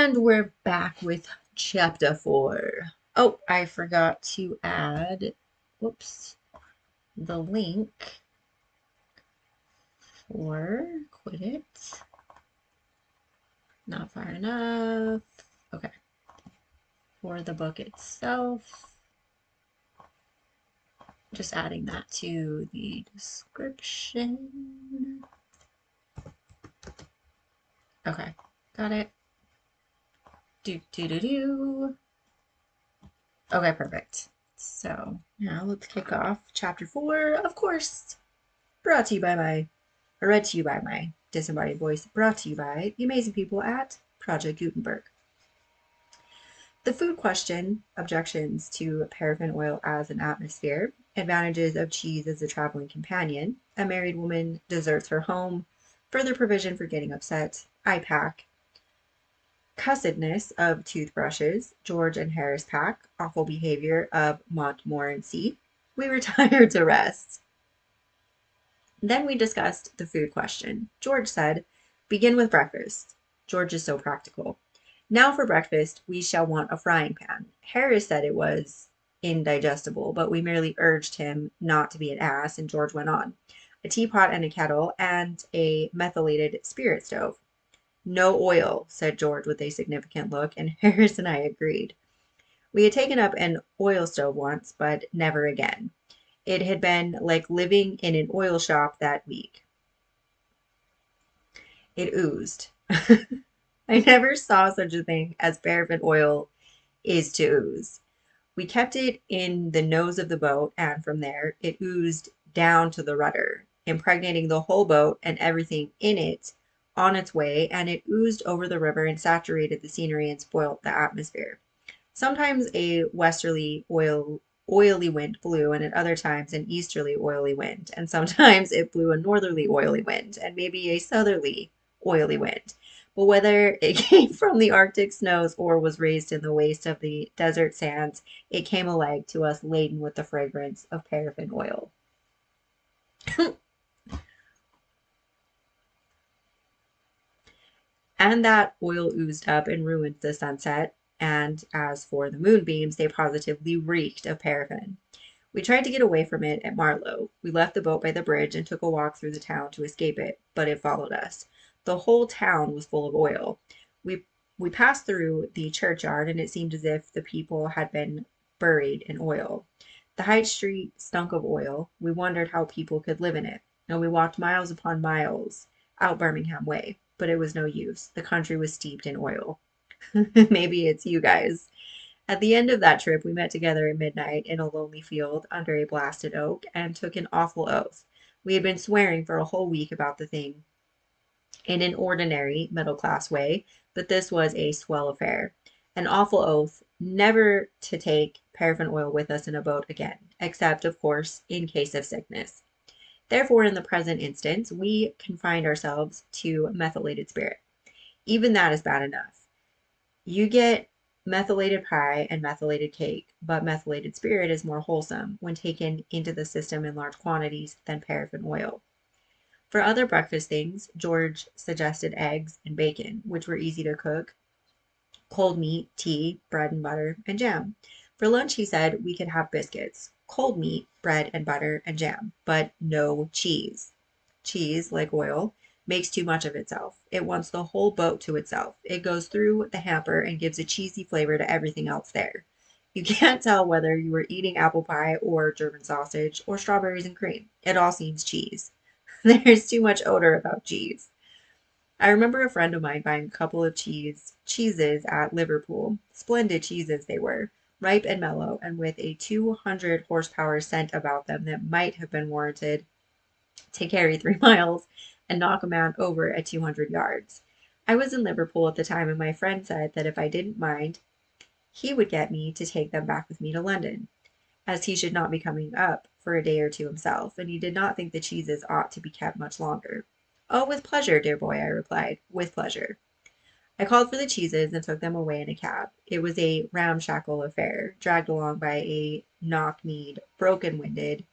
And we're back with chapter 4. Oh, I forgot to add, whoops, the link for quit it. Not far enough. Okay. For the book itself. Just adding that to the description. Okay. Got it. Do. Okay, perfect. So now let's kick off chapter 4. Of course, brought to you by read to you by my disembodied voice, brought to you by the amazing people at Project Gutenberg. The food question, objections to paraffin oil as an atmosphere, advantages of cheese as a traveling companion, a married woman deserts her home, further provision for getting upset, I pack, cussedness of toothbrushes, George and Harris pack, awful behavior of Montmorency, we retire to rest. Then we discussed the food question. George said, begin with breakfast. George is so practical. Now for breakfast, we shall want a frying pan. Harris said it was indigestible, but we merely urged him not to be an ass, and George went on. A teapot and a kettle, and a methylated spirit stove. No oil, said George with a significant look, and Harris and I agreed. We had taken up an oil stove once, but never again. It had been like living in an oil shop that week. It oozed. I never saw such a thing as paraffin oil is to ooze. We kept it in the nose of the boat, and from there it oozed down to the rudder, impregnating the whole boat and everything in it on its way, and it oozed over the river and saturated the scenery and spoilt the atmosphere. Sometimes a westerly oily wind blew, and at other times an easterly oily wind, and sometimes it blew a northerly oily wind, and maybe a southerly oily wind. But whether it came from the Arctic snows or was raised in the waste of the desert sands, it came alike to us laden with the fragrance of paraffin oil. And that oil oozed up and ruined the sunset, and as for the moonbeams, they positively reeked of paraffin. We tried to get away from it at Marlow. We left the boat by the bridge and took a walk through the town to escape it, but it followed us. The whole town was full of oil. We passed through the churchyard, and it seemed as if the people had been buried in oil. The High Street stunk of oil. We wondered how people could live in it, and we walked miles upon miles out Birmingham way, but it was no use. The country was steeped in oil. Maybe it's you guys. At the end of that trip, we met together at midnight in a lonely field under a blasted oak and took an awful oath. We had been swearing for a whole week about the thing in an ordinary middle-class way, but this was a swell affair. An awful oath never to take paraffin oil with us in a boat again, except, of course, in case of sickness. Therefore, in the present instance, we confined ourselves to methylated spirit. Even that is bad enough. You get methylated pie and methylated cake, but methylated spirit is more wholesome when taken into the system in large quantities than paraffin oil. For other breakfast things, George suggested eggs and bacon, which were easy to cook, cold meat, tea, bread and butter, and jam. For lunch, he said we could have biscuits, cold meat, bread and butter, and jam, but no cheese. Cheese, like oil, makes too much of itself. It wants the whole boat to itself. It goes through the hamper and gives a cheesy flavor to everything else there. You can't tell whether you were eating apple pie or German sausage or strawberries and cream. It all seems cheese. There's too much odor about cheese. I remember a friend of mine buying a couple of cheeses at Liverpool. Splendid cheeses they were, ripe and mellow, and with a 200 horsepower scent about them that might have been warranted to carry 3 miles and knock a man over at 200 yards. I was in Liverpool at the time, and my friend said that if I didn't mind, he would get me to take them back with me to London, as he should not be coming up for a day or two himself, and he did not think the cheeses ought to be kept much longer. Oh, with pleasure, dear boy, I replied, with pleasure. I called for the cheeses and took them away in a cab. It was a ramshackle affair, dragged along by a knock-kneed, broken-winded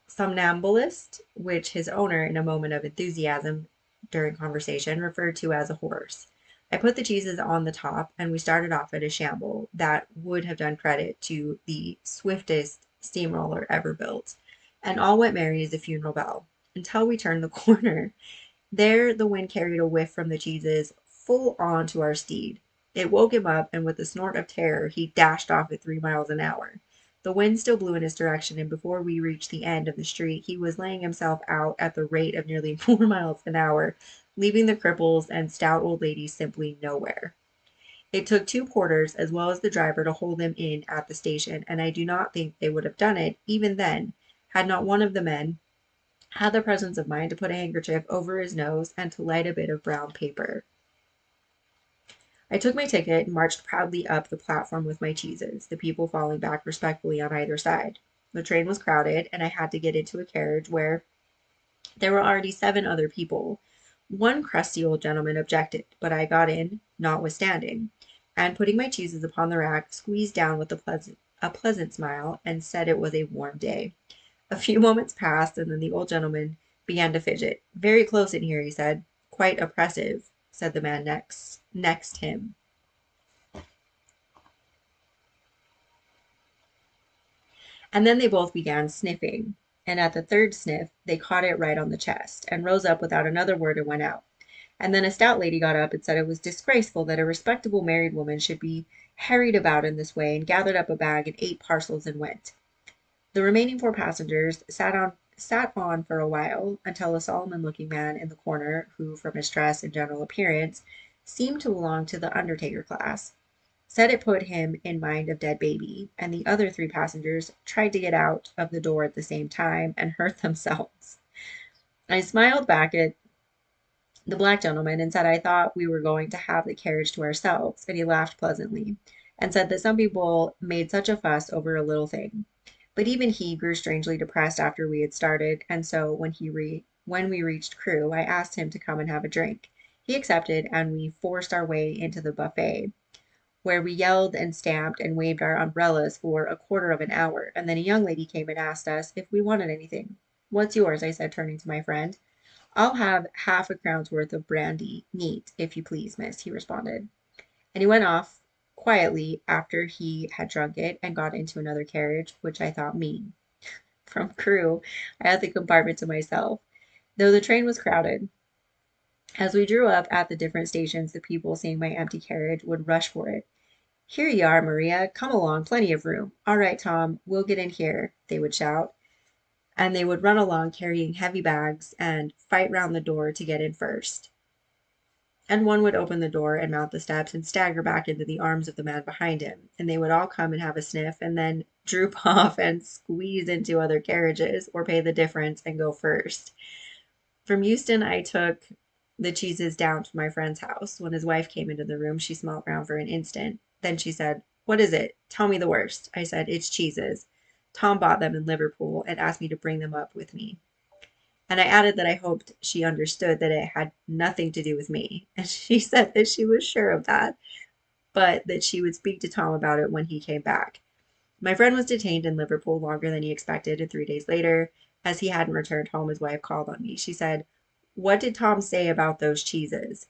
somnambulist, which his owner, in a moment of enthusiasm during conversation, referred to as a horse. I put the cheeses on the top, and we started off at a shamble that would have done credit to the swiftest steamroller ever built. And all went merry as a funeral bell until we turned the corner. There the wind carried a whiff from the cheeses full on to our steed. It woke him up, and with a snort of terror he dashed off at 3 miles an hour. The wind still blew in his direction, and before we reached the end of the street he was laying himself out at the rate of nearly 4 miles an hour, leaving the cripples and stout old ladies simply nowhere. It took 2 porters as well as the driver to hold him in at the station, and I do not think they would have done it, even then, had not one of the men had the presence of mind to put a handkerchief over his nose and to light a bit of brown paper. I took my ticket and marched proudly up the platform with my cheeses, the people falling back respectfully on either side. The train was crowded, and I had to get into a carriage where there were already 7 other people. One crusty old gentleman objected, but I got in, notwithstanding, and putting my cheeses upon the rack, squeezed down with a pleasant smile, and said it was a warm day. A few moments passed, and then the old gentleman began to fidget. "Very close in here," he said. "Quite oppressive," said the man next him. And then they both began sniffing, and at the third sniff they caught it right on the chest, and rose up without another word and went out. And then a stout lady got up and said it was disgraceful that a respectable married woman should be harried about in this way, and gathered up a bag and 8 parcels and went. The remaining 4 passengers sat on for a while, until a Solomon-looking man in the corner, who, from his dress and general appearance, seemed to belong to the undertaker class, said it put him in mind of dead baby, and the other 3 passengers tried to get out of the door at the same time, and hurt themselves. I smiled back at the black gentleman and said I thought we were going to have the carriage to ourselves, and he laughed pleasantly, and said that some people made such a fuss over a little thing. But even he grew strangely depressed after we had started, and so when we reached Crewe, I asked him to come and have a drink. He accepted, and we forced our way into the buffet, where we yelled and stamped and waved our umbrellas for a quarter of an hour, and then a young lady came and asked us if we wanted anything. "What's yours?" I said, turning to my friend. "I'll have half a crown's worth of brandy, neat, if you please, miss," he responded. And he went off quietly after he had drunk it, and got into another carriage, which I thought mean. From Crewe I had the compartment to myself, though the train was crowded. As we drew up at the different stations, the people, seeing my empty carriage, would rush for it. "Here you are, Maria. Come along, plenty of room." "All right, Tom, we'll get in here," they would shout, and they would run along carrying heavy bags and fight round the door to get in first. And one would open the door and mount the steps and stagger back into the arms of the man behind him, and they would all come and have a sniff, and then droop off and squeeze into other carriages, or pay the difference and go first. From Euston I took the cheeses down to my friend's house. When his wife came into the room, she smelt round for an instant. Then she said, "What is it? Tell me the worst." I said, "It's cheeses. Tom bought them in Liverpool, and asked me to bring them up with me." And I added that I hoped she understood that it had nothing to do with me. And she said that she was sure of that, but that she would speak to Tom about it when he came back. My friend was detained in Liverpool longer than he expected, and 3 days later, as he hadn't returned home, his wife called on me. She said, "What did Tom say about those cheeses?"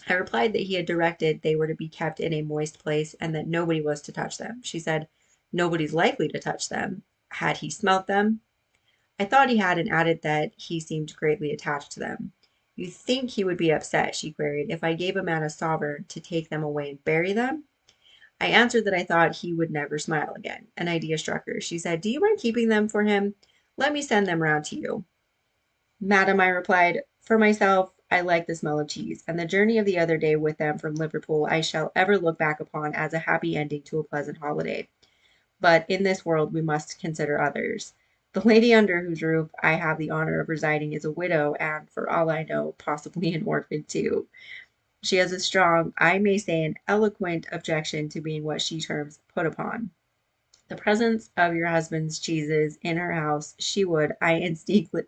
I replied that he had directed they were to be kept in a moist place, and that nobody was to touch them. She said, "Nobody's likely to touch them. Had he smelt them?" I thought he had, and added that he seemed greatly attached to them. "You think he would be upset," she queried, "if I gave a man a sovereign to take them away and bury them?" I answered that I thought he would never smile again. An idea struck her. She said, "Do you mind keeping them for him? Let me send them round to you." "Madam," I replied, "for myself, I like the smell of cheese, and the journey of the other day with them from Liverpool I shall ever look back upon as a happy ending to a pleasant holiday. But in this world we must consider others. The lady under whose roof I have the honor of residing is a widow, and, for all I know, possibly an orphan too. She has a strong, I may say an eloquent objection to being what she terms put upon. The presence of your husband's cheeses in her house she would, I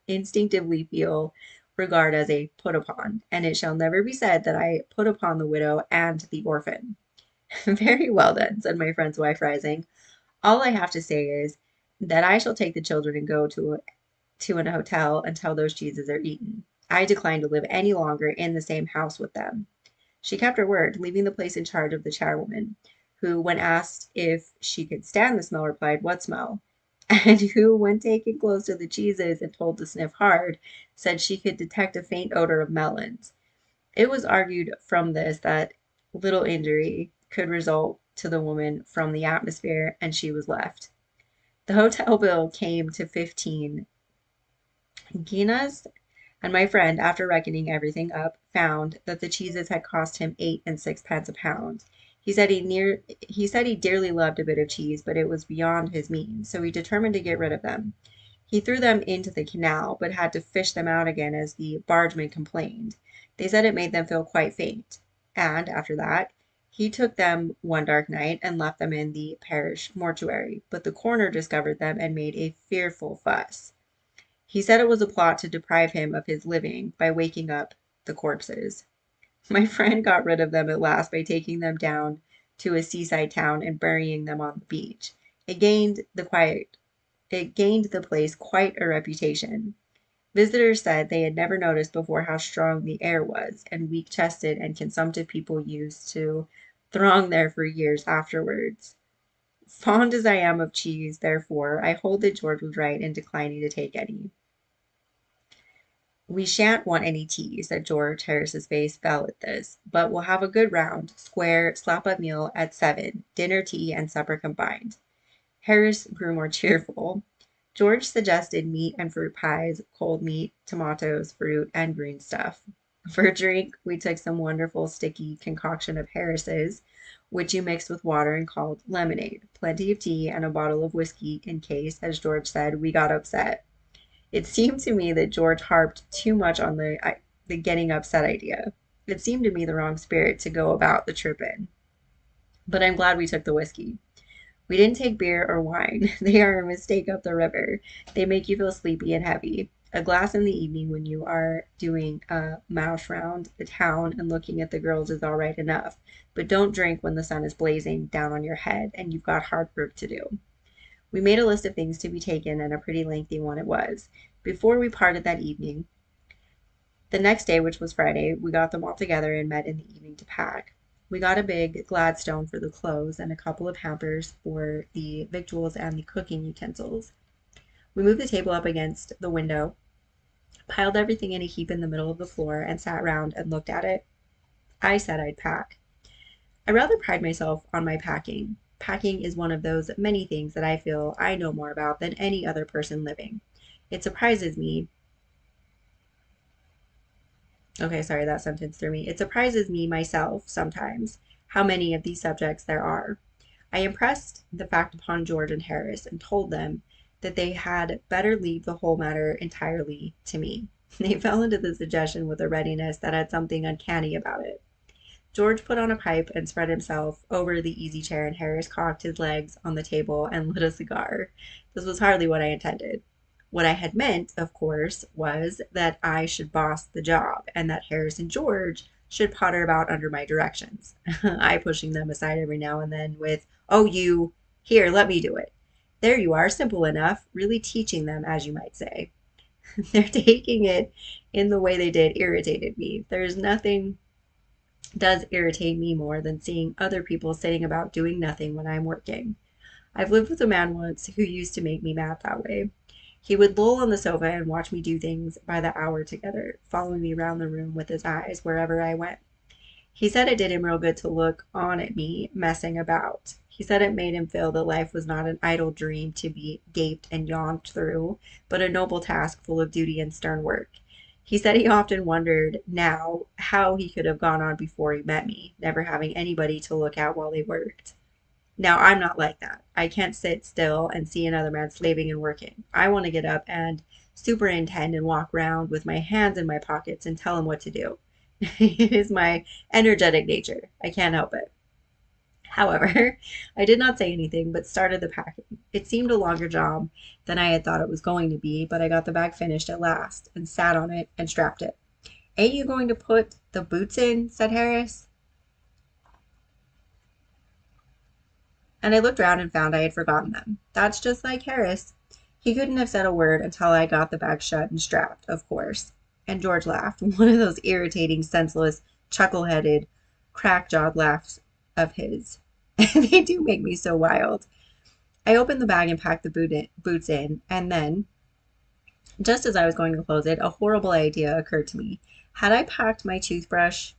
instinctively feel, regard as a put upon, and it shall never be said that I put upon the widow and the orphan." "Very well, then," said my friend's wife, rising. "All I have to say is, that I shall take the children and go to an hotel until those cheeses are eaten. I decline to live any longer in the same house with them." She kept her word, leaving the place in charge of the chairwoman, who, when asked if she could stand the smell, replied, "What smell?" And who, when taken close to the cheeses and told to sniff hard, said she could detect a faint odor of melons. It was argued from this that little injury could result to the woman from the atmosphere, and she was left. The hotel bill came to 15 guineas, and my friend, after reckoning everything up, found that the cheeses had cost him 8 and 6 pence a pound. He said he dearly loved a bit of cheese, but it was beyond his means, so he determined to get rid of them. He threw them into the canal, but had to fish them out again as the bargemen complained. They said it made them feel quite faint. And, after that, he took them one dark night and left them in the parish mortuary, but the coroner discovered them and made a fearful fuss. He said it was a plot to deprive him of his living by waking up the corpses. My friend got rid of them at last by taking them down to a seaside town and burying them on the beach. It gained the place quite a reputation. Visitors said they had never noticed before how strong the air was, and weak-chested and consumptive people used to throng there for years afterwards. Fond as I am of cheese, therefore, I hold that George was right in declining to take any. "We shan't want any tea," said George. Harris's face fell at this, "but we'll have a good round, square, slap-up meal at 7, dinner, tea, and supper combined." Harris grew more cheerful. George suggested meat and fruit pies, cold meat, tomatoes, fruit, and green stuff. For drink, we took some wonderful sticky concoction of Harris's, which you mixed with water and called lemonade, plenty of tea, and a bottle of whiskey in case, as George said, we got upset. It seemed to me that George harped too much on the getting upset idea. It seemed to me the wrong spirit to go about the trip in. But I'm glad we took the whiskey. We didn't take beer or wine. They are a mistake up the river. They make you feel sleepy and heavy. A glass in the evening when you are doing a mouse round the town and looking at the girls is all right enough, but don't drink when the sun is blazing down on your head and you've got hard work to do. We made a list of things to be taken, and a pretty lengthy one it was. Before we parted that evening, the next day, which was Friday, we got them all together and met in the evening to pack. We got a big Gladstone for the clothes and a couple of hampers for the victuals and the cooking utensils. We moved the table up against the window, piled everything in a heap in the middle of the floor, and sat round and looked at it. I said I'd pack. I rather pride myself on my packing. Packing is one of those many things that I feel I know more about than any other person living. It surprises me. Okay, sorry, that sentence threw me. It surprises me myself sometimes how many of these subjects there are. I impressed the fact upon George and Harris and told them that they had better leave the whole matter entirely to me. They fell into the suggestion with a readiness that had something uncanny about it. George put on a pipe and spread himself over the easy chair, and Harris cocked his legs on the table and lit a cigar. This was hardly what I intended. What I had meant, of course, was that I should boss the job, and that Harris and George should potter about under my directions, I pushing them aside every now and then with, "Oh, you, here, let me do it. There you are, simple enough," really teaching them, as you might say. Their taking it in the way they did irritated me. There's nothing does irritate me more than seeing other people sitting about doing nothing when I'm working. I've lived with a man once who used to make me mad that way. He would loll on the sofa and watch me do things by the hour together, following me round the room with his eyes wherever I went. He said it did him real good to look on at me messing about. He said it made him feel that life was not an idle dream to be gaped and yawned through, but a noble task full of duty and stern work. He said he often wondered now how he could have gone on before he met me, never having anybody to look at while they worked. Now, I'm not like that. I can't sit still and see another man slaving and working. I want to get up and superintend and walk round with my hands in my pockets and tell him what to do. It is my energetic nature. I can't help it. However, I did not say anything, but started the packing. It seemed a longer job than I had thought it was going to be, but I got the bag finished at last and sat on it and strapped it. "Ain't you going to put the boots in?" said Harris. And I looked round and found I had forgotten them. That's just like Harris. He couldn't have said a word until I got the bag shut and strapped, of course. And George laughed, one of those irritating, senseless, chuckle-headed, crack-jawed laughs of his. They do make me so wild. I opened the bag and packed the boots in, and then, just as I was going to close it, a horrible idea occurred to me. Had I packed my toothbrush?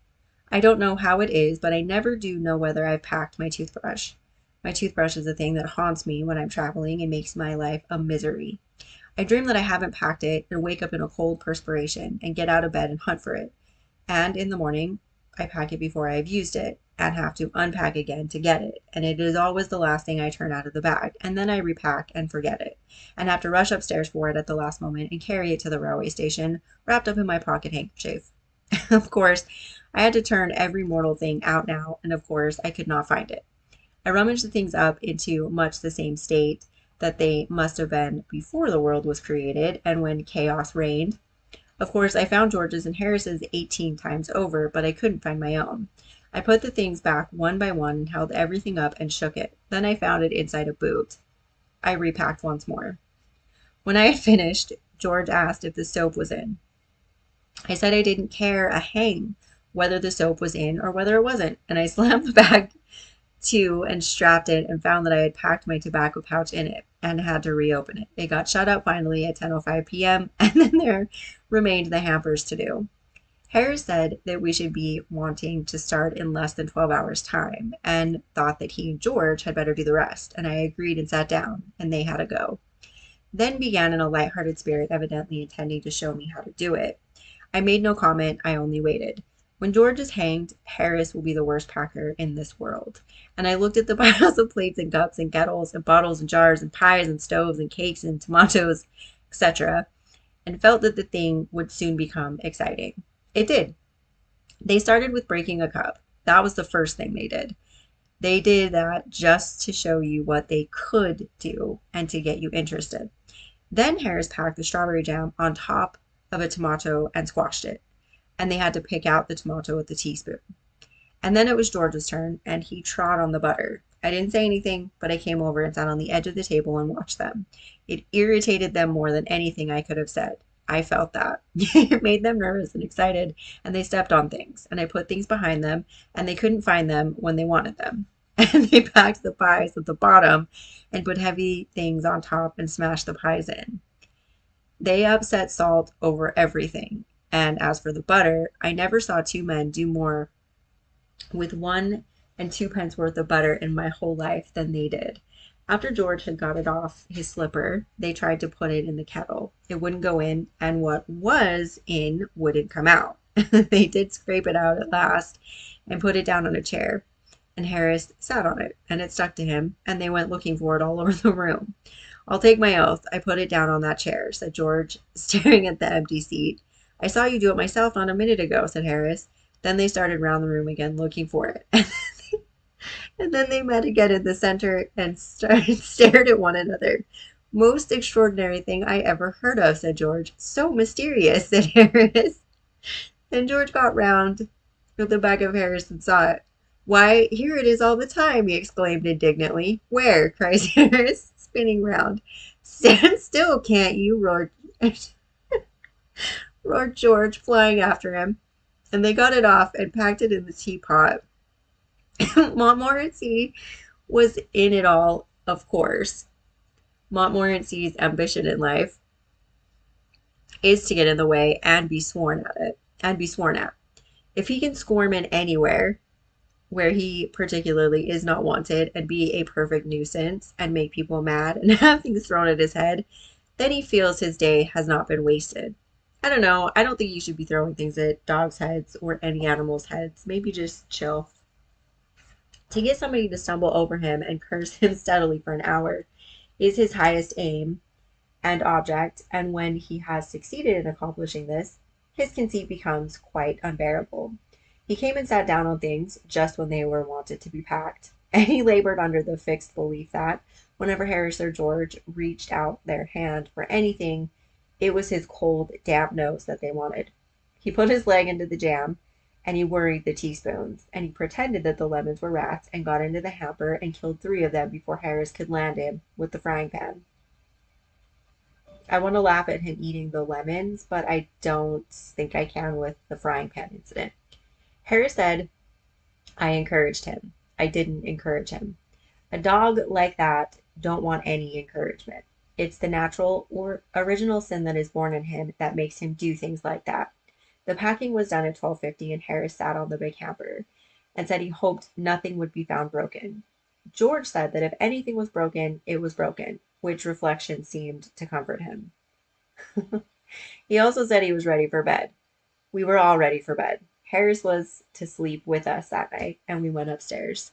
I don't know how it is, but I never do know whether I've packed my toothbrush. My toothbrush is a thing that haunts me when I'm traveling and makes my life a misery. I dream that I haven't packed it and wake up in a cold perspiration and get out of bed and hunt for it. And in the morning, I pack it before I have used it and have to unpack again to get it. And it is always the last thing I turn out of the bag. And then I repack and forget it and have to rush upstairs for it at the last moment and carry it to the railway station wrapped up in my pocket handkerchief. Of course, I had to turn every mortal thing out now, and of course, I could not find it. I rummaged the things up into much the same state that they must have been before the world was created and when chaos reigned. Of course, I found George's and Harris's 18 times over, but I couldn't find my own. I put the things back one by one and held everything up and shook it. Then I found it inside a boot. I repacked once more. When I had finished, George asked if the soap was in. I said I didn't care a hang whether the soap was in or whether it wasn't, and I slammed the bag to and strapped it and found that I had packed my tobacco pouch in it and had to reopen it. It got shut up finally at 10:05 p.m. and then there remained the hampers to do. Harris said that we should be wanting to start in less than 12 hours' time and thought that he and George had better do the rest, and I agreed and sat down, and they had a go. Then began in a light-hearted spirit, evidently intending to show me how to do it. I made no comment, I only waited. When George is hanged, Harris will be the worst packer in this world. And I looked at the piles of plates and cups and kettles and bottles and jars and pies and stoves and cakes and tomatoes, etc., and felt that the thing would soon become exciting. It did. They started with breaking a cup. That was the first thing they did. They did that just to show you what they could do and to get you interested. Then Harris packed the strawberry jam on top of a tomato and squashed it, and they had to pick out the tomato with the teaspoon. And then it was George's turn, and he trod on the butter. I didn't say anything, but I came over and sat on the edge of the table and watched them. It irritated them more than anything I could have said. I felt that. It made them nervous and excited, and they stepped on things, and I put things behind them, and they couldn't find them when they wanted them. And they packed the pies at the bottom and put heavy things on top and smashed the pies in. They upset salt over everything. And as for the butter, I never saw two men do more with 1 and 2 pence worth of butter in my whole life than they did. After George had got it off his slipper, they tried to put it in the kettle. It wouldn't go in, and what was in wouldn't come out. They did scrape it out at last and put it down on a chair, and Harris sat on it, and it stuck to him, and they went looking for it all over the room. I'll take my oath, I put it down on that chair, said George, staring at the empty seat. I saw you do it myself not a minute ago, said Harris. Then they started round the room again looking for it. And then they met again in the center and stared at one another. Most extraordinary thing I ever heard of, said George. So mysterious, said Harris. Then George got round at the back of Harris and saw it. Why, here it is all the time, he exclaimed indignantly. Where? Cries Harris, spinning round. Stand still, can't you? Roared George, flying after him. And they got it off and packed it in the teapot. Montmorency was in it all, of course. Montmorency's ambition in life is to get in the way and be sworn at. If he can squirm in anywhere where he particularly is not wanted and be a perfect nuisance and make people mad and have things thrown at his head, then he feels his day has not been wasted. I don't know. I don't think you should be throwing things at dogs' heads or any animals' heads. Maybe just chill. To get somebody to stumble over him and curse him steadily for an hour is his highest aim and object, and when he has succeeded in accomplishing this, his conceit becomes quite unbearable. He came and sat down on things just when they were wanted to be packed, and he labored under the fixed belief that whenever Harris or George reached out their hand for anything, it was his cold, damp nose that they wanted. He put his leg into the jam, and he worried the teaspoons, and he pretended that the lemons were rats and got into the hamper and killed 3 of them before Harris could land him with the frying pan. I want to laugh at him eating the lemons, but I don't think I can with the frying pan incident. Harris said I encouraged him. I didn't encourage him. A dog like that don't want any encouragement. It's the natural or original sin that is born in him that makes him do things like that. The packing was done at 12:50 and Harris sat on the big hamper and said he hoped nothing would be found broken. George said that if anything was broken, it was broken, which reflection seemed to comfort him. He also said he was ready for bed. We were all ready for bed. Harris was to sleep with us that night, and we went upstairs.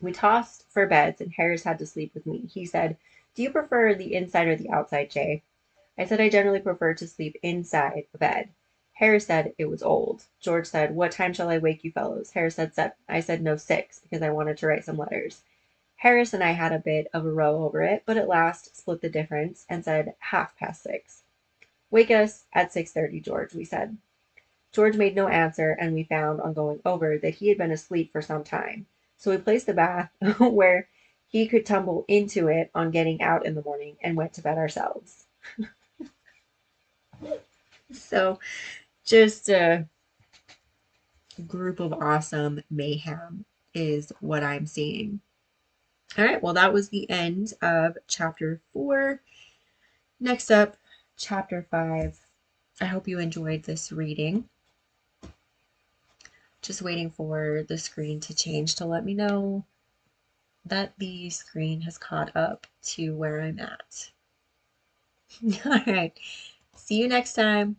We tossed for beds, and Harris had to sleep with me. He said, "Do you prefer the inside or the outside, Jay?" I said I generally prefer to sleep inside the bed. Harris said it was old. George said, "What time shall I wake you fellows?" Harris said 7. I said no, 6, because I wanted to write some letters. Harris and I had a bit of a row over it, but at last split the difference and said 6:30. "Wake us at 6:30, George," we said. George made no answer, and we found on going over that he had been asleep for some time. So we placed the bath where he could tumble into it on getting out in the morning and went to bed ourselves. So just a group of awesome mayhem is what I'm seeing. All right, well, that was the end of chapter 4. Next up, chapter 5. I hope you enjoyed this reading. Just waiting for the screen to change to let me know that the screen has caught up to where I'm at. All right, see you next time.